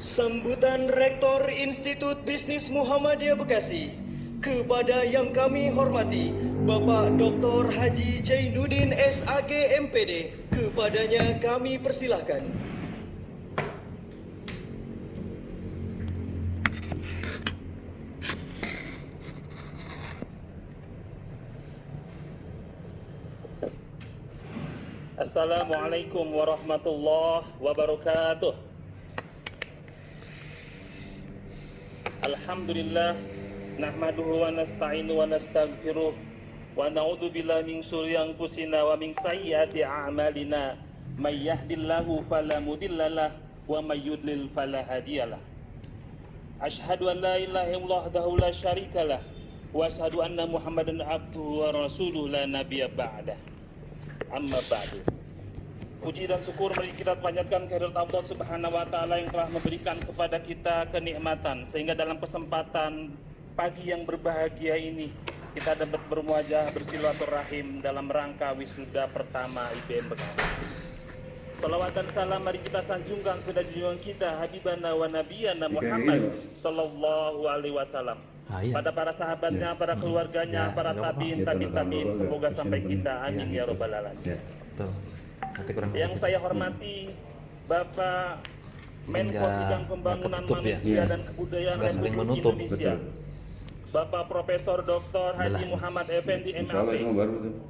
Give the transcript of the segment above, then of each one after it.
Sambutan Rektor Institut Bisnis Muhammadiyah Bekasi kepada yang kami hormati Bapak Dr. Haji Jainuddin SAG MPD, kepadanya kami persilahkan. Assalamualaikum warahmatullahi wabarakatuh. Alhamdulillah, nahmaduhu wa nasta'inu wa nastaghfiruh wa na'udzu billahi min syururi anfusina wa min sayyiati a'malina. May yahdihillahu fala mudhillalah wa may yudlil fala hadiyalah. Asyhadu an la ilaha illallah wahdahu la syarikalah wa asyhadu anna Muhammadan abduhu wa rasuluhu la nabiyya ba'dah. Amma ba'du. Puji dan syukur mari kita panjatkan kehadirat Allah Subhanahu wa taala yang telah memberikan kepada kita kenikmatan sehingga dalam kesempatan pagi yang berbahagia ini kita dapat bermuajah bersilaturahim dalam rangka wisuda pertama IBM Bekasi. Salawat dan salam mari kita sanjungkan kepada junjungan kita Habibana wa Nabiyana Muhammad sallallahu alaihi wasallam. Pada para sahabatnya, para keluarganya, para tabiin, semoga sampai kita. Amin ya rabbal alamin. Yang saya hormati Bapak Menko Bidang Pembangunan Manusia dan Kebudayaan Republik Indonesia, Bapak Profesor Dr. Haji Muhammad Effendi MAP.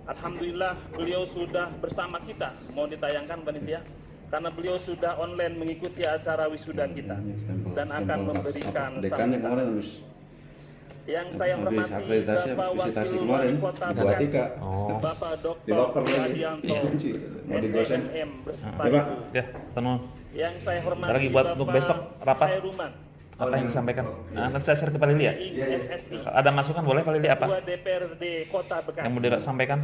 Alhamdulillah beliau sudah bersama kita. Mohon ditayangkan panitia, karena beliau sudah online mengikuti acara wisuda kita dan akan memberikan sambutan. Yang saya hormati Bapak Wakil Wali Kota Bekasi, Bapak Dr. Adianto, SNM beserta Ibu. Yang saya hormati Bapak besok rapat. Khairuman. Apa yang disampaikan? Nanti saya share ke Pak Lili ya. Ada masukan boleh Pak Lili apa? Ketua DPRD Kota Bekasi. Yang mau disampaikan?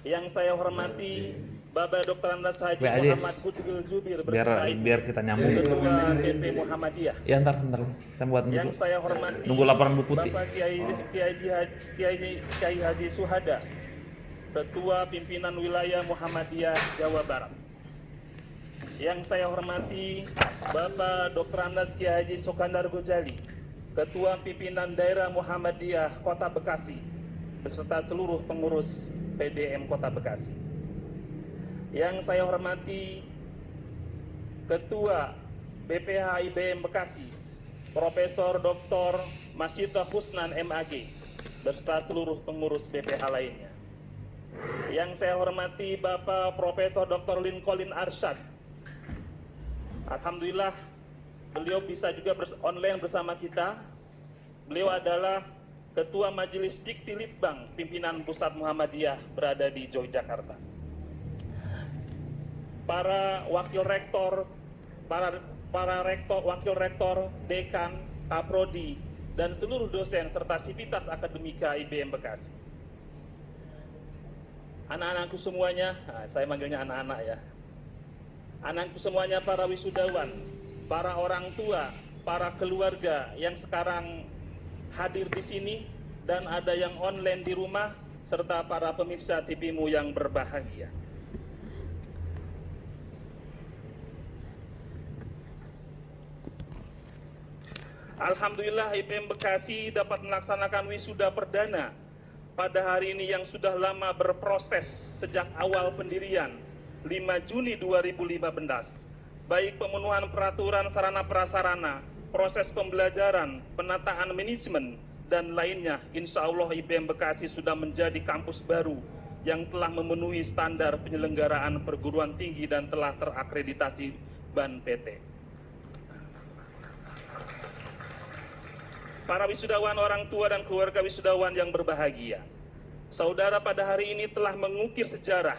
Yang saya hormati Bapak Dr. Andas Haji Muhammad Kudugil Zubir biar kita nyambung. Ketua DP Muhammadiyah. Ya ntar saya buat dulu. Yang saya hormati nunggu laporan Bu Putih. Bapak Kiai Haji Suhada, Ketua Pimpinan Wilayah Muhammadiyah Jawa Barat. Yang saya hormati Bapak Dr. Andas Kiai Haji Sokandar Gojali, Ketua Pimpinan Daerah Muhammadiyah Kota Bekasi, beserta seluruh pengurus PDM Kota Bekasi. Yang saya hormati Ketua BPH IBM Bekasi, Profesor Dr. Masyita Husnan MAG, beserta seluruh pengurus BPH lainnya. Yang saya hormati Bapak Profesor Dr. Lincoln Arsyad. Alhamdulillah beliau bisa juga online bersama kita. Beliau adalah Ketua Majelis Dikti Litbang Pimpinan Pusat Muhammadiyah berada di Yogyakarta. Para wakil rektor, wakil rektor, dekan, kaprodi, dan seluruh dosen serta sivitas akademika IBM Bekasi. Anak-anakku semuanya, saya manggilnya anak-anak ya. Anakku semuanya, para wisudawan, para orang tua, para keluarga yang sekarang hadir di sini dan ada yang online di rumah, serta para pemirsa TV-mu yang berbahagia. Alhamdulillah IBM Bekasi dapat melaksanakan wisuda perdana pada hari ini yang sudah lama berproses sejak awal pendirian 5 Juni 2015. Baik pemenuhan peraturan sarana prasarana, proses pembelajaran, penataan manajemen, dan lainnya, insya Allah IBM Bekasi sudah menjadi kampus baru yang telah memenuhi standar penyelenggaraan perguruan tinggi dan telah terakreditasi BAN PT. Para wisudawan, orang tua dan keluarga wisudawan yang berbahagia, saudara pada hari ini telah mengukir sejarah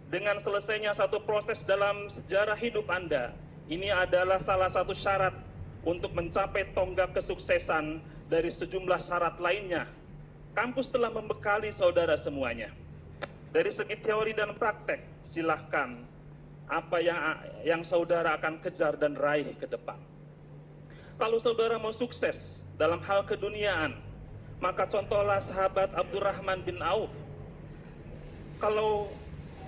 dengan selesainya satu proses dalam sejarah hidup Anda. Ini adalah salah satu syarat untuk mencapai tonggak kesuksesan dari sejumlah syarat lainnya. Kampus telah membekali saudara semuanya. Dari segi teori dan praktek, silahkan apa yang saudara akan kejar dan raih ke depan. Kalau saudara mau sukses dalam hal keduniaan, maka contohlah sahabat Abdurrahman bin Auf. Kalau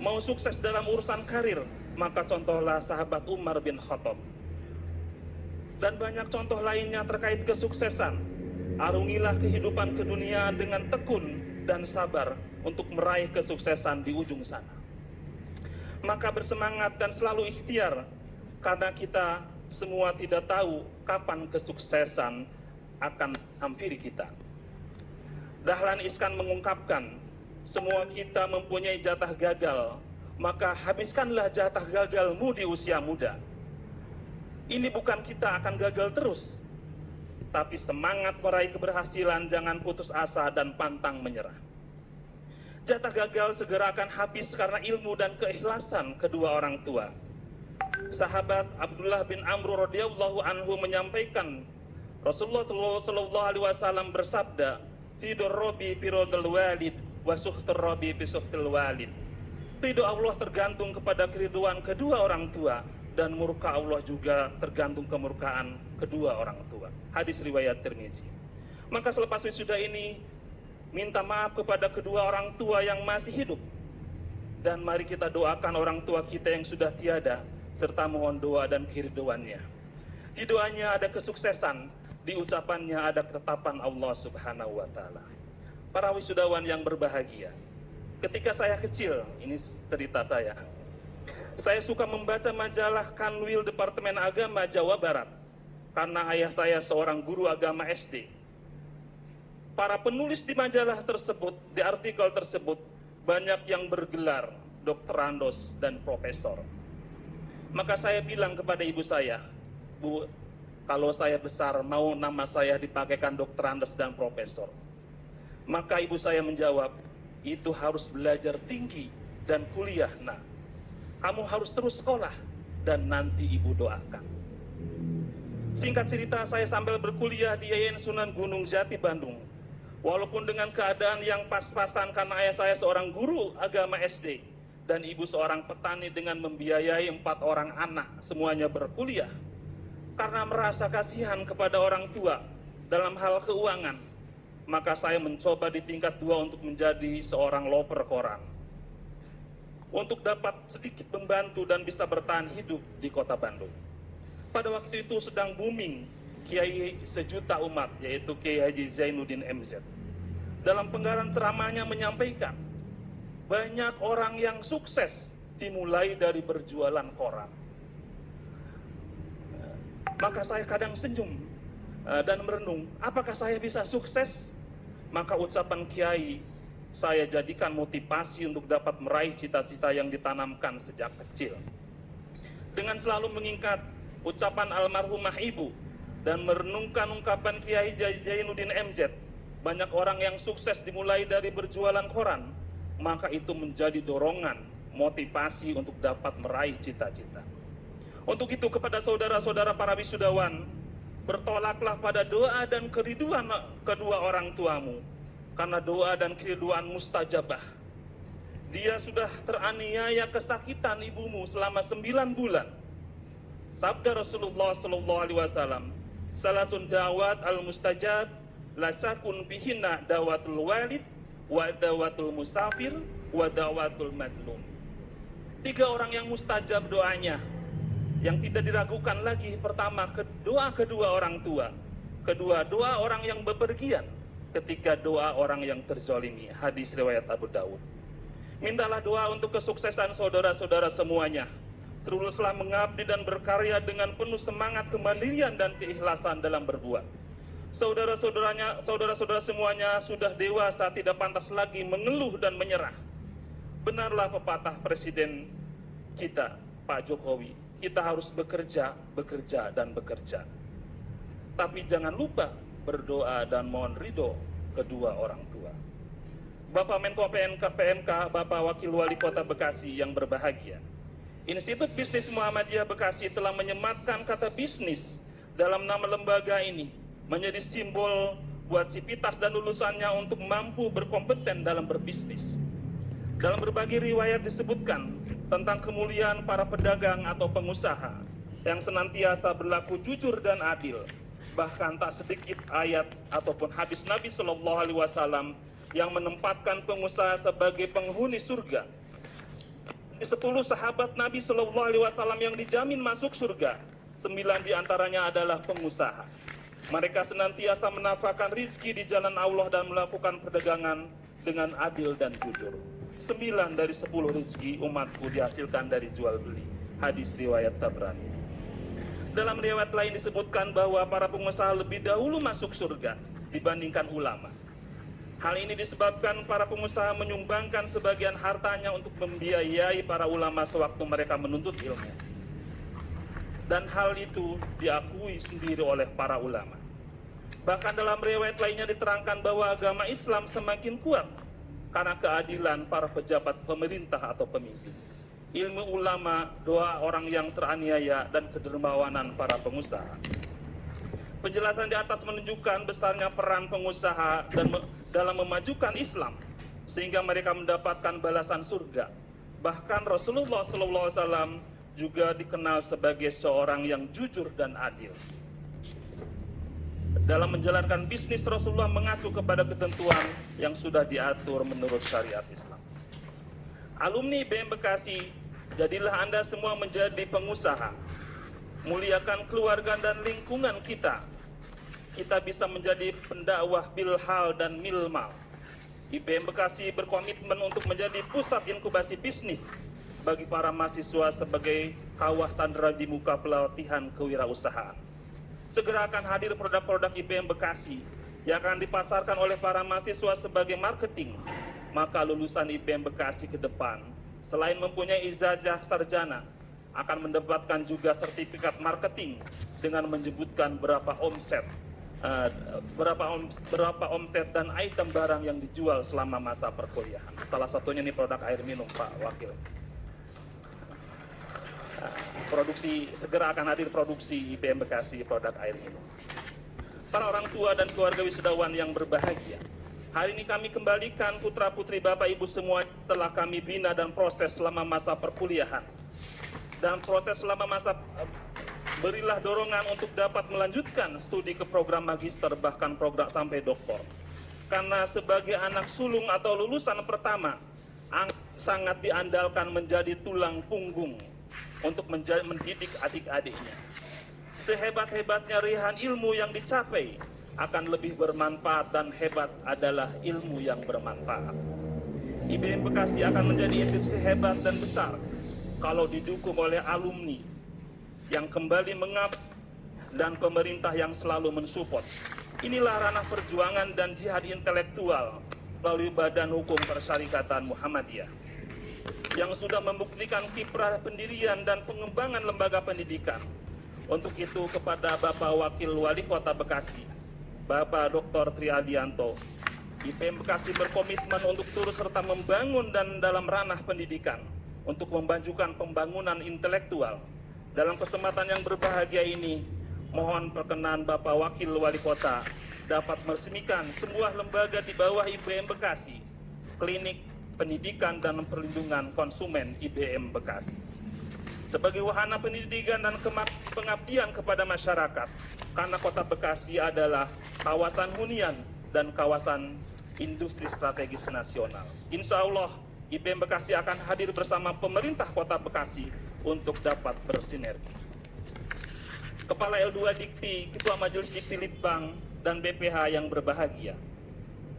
mau sukses dalam urusan karir, maka contohlah sahabat Umar bin Khattab. dan banyak contoh lainnya terkait kesuksesan. Arungilah kehidupan kedunia dengan tekun dan sabar untuk meraih kesuksesan di ujung sana. Maka bersemangat dan selalu ikhtiar, karena kita semua tidak tahu kapan kesuksesan akan hampiri kita. Dahlan Iskan mengungkapkan, semua kita mempunyai jatah gagal, maka habiskanlah jatah gagalmu di usia muda. Ini bukan kita akan gagal terus, tapi semangat meraih keberhasilan, jangan putus asa dan pantang menyerah. Jatah gagal segera akan habis karena ilmu dan keikhlasan kedua orang tua. Sahabat Abdullah bin Amr radhiyallahu anhu menyampaikan, Rasulullah sallallahu alaihi wasallam bersabda, "Ridho Rabbi fi ridhil walid wa sukhtur Rabbi fi sukhtil walid." Ridho Allah tergantung kepada keriduan kedua orang tua, dan murka Allah juga tergantung kemurkaan kedua orang tua. Hadis riwayat Tirmizi. Maka selepas wisuda ini, minta maaf kepada kedua orang tua yang masih hidup, dan mari kita doakan orang tua kita yang sudah tiada, serta mohon doa dan keriduannya. Di doanya ada kesuksesan, di ucapannya ada ketetapan Allah Subhanahu wa Ta'ala. Para wisudawan yang berbahagia, ketika saya kecil, ini cerita saya suka membaca majalah Kanwil Departemen Agama Jawa Barat, karena ayah saya seorang guru agama SD. Para penulis di majalah tersebut, di artikel tersebut, banyak yang bergelar doktorandos dan profesor. Maka saya bilang kepada ibu saya, "Bu, kalau saya besar mau nama saya dipakaikan doktorandos dan profesor." Maka ibu saya menjawab, "Itu harus belajar tinggi dan kuliah, nak. Kamu harus terus sekolah dan nanti ibu doakan." Singkat cerita, saya sambil berkuliah di Yayan Sunan Gunung Jati, Bandung. Walaupun dengan keadaan yang pas-pasan karena ayah saya seorang guru agama SD dan ibu seorang petani dengan membiayai 4 orang anak semuanya berkuliah. Karena merasa kasihan kepada orang tua dalam hal keuangan, maka saya mencoba di tingkat 2 untuk menjadi seorang loper koran, untuk dapat sedikit membantu dan bisa bertahan hidup di kota Bandung. Pada waktu itu sedang booming Kiai sejuta umat, yaitu Kiai Haji Zainuddin MZ. Dalam penggalan ceramahnya menyampaikan, banyak orang yang sukses dimulai dari berjualan koran. Maka saya kadang senyum dan merenung, apakah saya bisa sukses? Maka ucapan Kiai saya jadikan motivasi untuk dapat meraih cita-cita yang ditanamkan sejak kecil. Dengan selalu mengingat ucapan almarhumah ibu dan merenungkan ungkapan Kiai Zainuddin MZ, banyak orang yang sukses dimulai dari berjualan koran, maka itu menjadi dorongan, motivasi untuk dapat meraih cita-cita. Untuk itu kepada saudara-saudara para wisudawan, bertolaklah pada doa dan keriduan kedua orang tuamu, karena doa dan keriduan mustajabah. Dia sudah teraniaya kesakitan ibumu selama 9 bulan. Sabda Rasulullah SAW, "Salasun dawat al-mustajab, lasakun bihinna dawatul walid, wa dawatul musafir, wa dawatul madlum." 3 orang yang mustajab doanya, yang tidak diragukan lagi. Pertama, doa kedua orang tua. Kedua, doa orang yang bepergian. Ketiga, doa orang yang terzolimi. Hadis riwayat Abu Dawud. Mintalah doa untuk kesuksesan saudara-saudara semuanya. Teruslah mengabdi dan berkarya dengan penuh semangat, kemandirian dan keikhlasan dalam berbuat. Saudara-saudara semuanya sudah dewasa, tidak pantas lagi mengeluh dan menyerah. Benarlah pepatah Presiden kita, Pak Jokowi, kita harus bekerja, bekerja, dan bekerja. Tapi jangan lupa berdoa dan mohon ridho kedua orang tua. Bapak Menko PMK, Bapak Wakil Wali Kota Bekasi yang berbahagia, Institut Bisnis Muhammadiyah Bekasi telah menyematkan kata bisnis dalam nama lembaga ini, menjadi simbol buat sivitas dan lulusannya untuk mampu berkompeten dalam berbisnis. Dalam berbagai riwayat disebutkan tentang kemuliaan para pedagang atau pengusaha yang senantiasa berlaku jujur dan adil. Bahkan tak sedikit ayat ataupun hadis Nabi Shallallahu Alaihi Wasallam yang menempatkan pengusaha sebagai penghuni surga. Di 10 sahabat Nabi Shallallahu Alaihi Wasallam yang dijamin masuk surga, 9 diantaranya adalah pengusaha. Mereka senantiasa menafkahkan rizki di jalan Allah dan melakukan perdagangan dengan adil dan jujur. 9 dari 10 rizki umatku dihasilkan dari jual beli. Hadis riwayat Tabrani. Dalam riwayat lain disebutkan bahwa para pengusaha lebih dahulu masuk surga dibandingkan ulama. Hal ini disebabkan para pengusaha menyumbangkan sebagian hartanya untuk membiayai para ulama sewaktu mereka menuntut ilmu. Dan hal itu diakui sendiri oleh para ulama. Bahkan dalam riwayat lainnya diterangkan bahwa agama Islam semakin kuat karena keadilan para pejabat pemerintah atau pemimpin, ilmu ulama, doa orang yang teraniaya, dan kedermawanan para pengusaha. Penjelasan di atas menunjukkan besarnya peran pengusaha dalam memajukan Islam sehingga mereka mendapatkan balasan surga. Bahkan Rasulullah SAW juga dikenal sebagai seorang yang jujur dan adil. Dalam menjalankan bisnis, Rasulullah mengacu kepada ketentuan yang sudah diatur menurut syariat Islam. Alumni IBM Bekasi, jadilah Anda semua menjadi pengusaha. Muliakan keluarga dan lingkungan kita. Kita bisa menjadi pendakwah bilhal dan milmal. IBM Bekasi berkomitmen untuk menjadi pusat inkubasi bisnis bagi para mahasiswa sebagai kawasan di muka pelatihan kewirausahaan. Segera akan hadir produk-produk IBM Bekasi yang akan dipasarkan oleh para mahasiswa sebagai marketing. Maka lulusan IBM Bekasi ke depan, selain mempunyai ijazah sarjana, akan mendapatkan juga sertifikat marketing dengan menyebutkan berapa omset dan item barang yang dijual selama masa perkuliahan. Salah satunya ini produk air minum, Pak Wakil. Segera akan hadir produksi IBM Bekasi produk air minum. Para orang tua dan keluarga wisudawan yang berbahagia, hari ini kami kembalikan putra-putri Bapak Ibu semua telah kami bina dan proses selama masa perkuliahan. Dan proses selama masa berilah dorongan untuk dapat melanjutkan studi ke program magister bahkan program sampai doktor. Karena sebagai anak sulung atau lulusan pertama sangat diandalkan menjadi tulang punggung untuk mendidik adik-adiknya. Sehebat-hebatnya rihan ilmu yang dicapai akan lebih bermanfaat dan hebat adalah ilmu yang bermanfaat. IBM Bekasi akan menjadi institusi hebat dan besar kalau didukung oleh alumni yang kembali mengabdi dan pemerintah yang selalu mensupport. Inilah ranah perjuangan dan jihad intelektual melalui Badan Hukum Persyarikatan Muhammadiyah yang sudah membuktikan kiprah pendirian dan pengembangan lembaga pendidikan. Untuk itu kepada Bapak Wakil Wali Kota Bekasi, Bapak Dr. Triadianto, IBM Bekasi berkomitmen untuk turut serta membangun dan dalam ranah pendidikan untuk memajukan pembangunan intelektual. Dalam kesempatan yang berbahagia ini, mohon perkenan Bapak Wakil Wali Kota dapat meresmikan sebuah lembaga di bawah IBM Bekasi, Klinik Pendidikan dan Perlindungan Konsumen IBM Bekasi. Sebagai wahana pendidikan dan pengabdian kepada masyarakat, karena Kota Bekasi adalah kawasan hunian dan kawasan industri strategis nasional. Insya Allah, IBM Bekasi akan hadir bersama pemerintah Kota Bekasi untuk dapat bersinergi. Kepala L2 Dikti, Ketua Majelis Dikti Litbang, dan BPH yang berbahagia.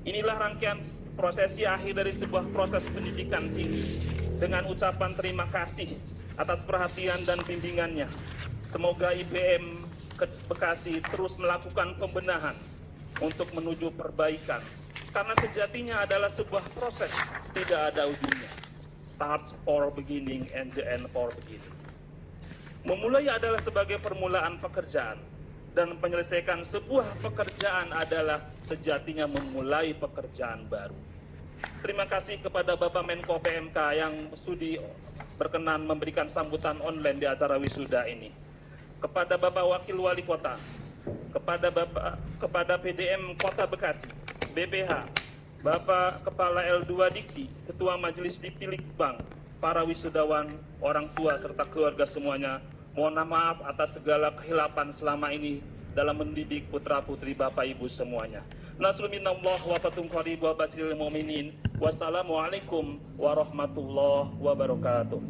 Inilah rangkaian prosesi akhir dari sebuah proses pendidikan tinggi dengan ucapan terima kasih atas perhatian dan bimbingannya. Semoga IBM Bekasi terus melakukan pembenahan untuk menuju perbaikan, karena sejatinya adalah sebuah proses, tidak ada ujungnya. Starts for beginning and the end for beginning. Memulai adalah sebagai permulaan pekerjaan, dan menyelesaikan sebuah pekerjaan adalah sejatinya memulai pekerjaan baru. Terima kasih kepada Bapak Menko PMK yang studi berkenan memberikan sambutan online di acara wisuda ini. Kepada Bapak Wakil Wali Kota, kepada PDM Kota Bekasi, BPH, Bapak Kepala L2 Dikti, Ketua Majelis Dikti Litbang, para wisudawan, orang tua serta keluarga semuanya, mohon maaf atas segala kehilapan selama ini dalam mendidik putra-putri Bapak Ibu semuanya. Nasrul minallah wa fathun qarib wa basyiril mu'minin. Wassalamualaikum warahmatullahi wabarakatuh.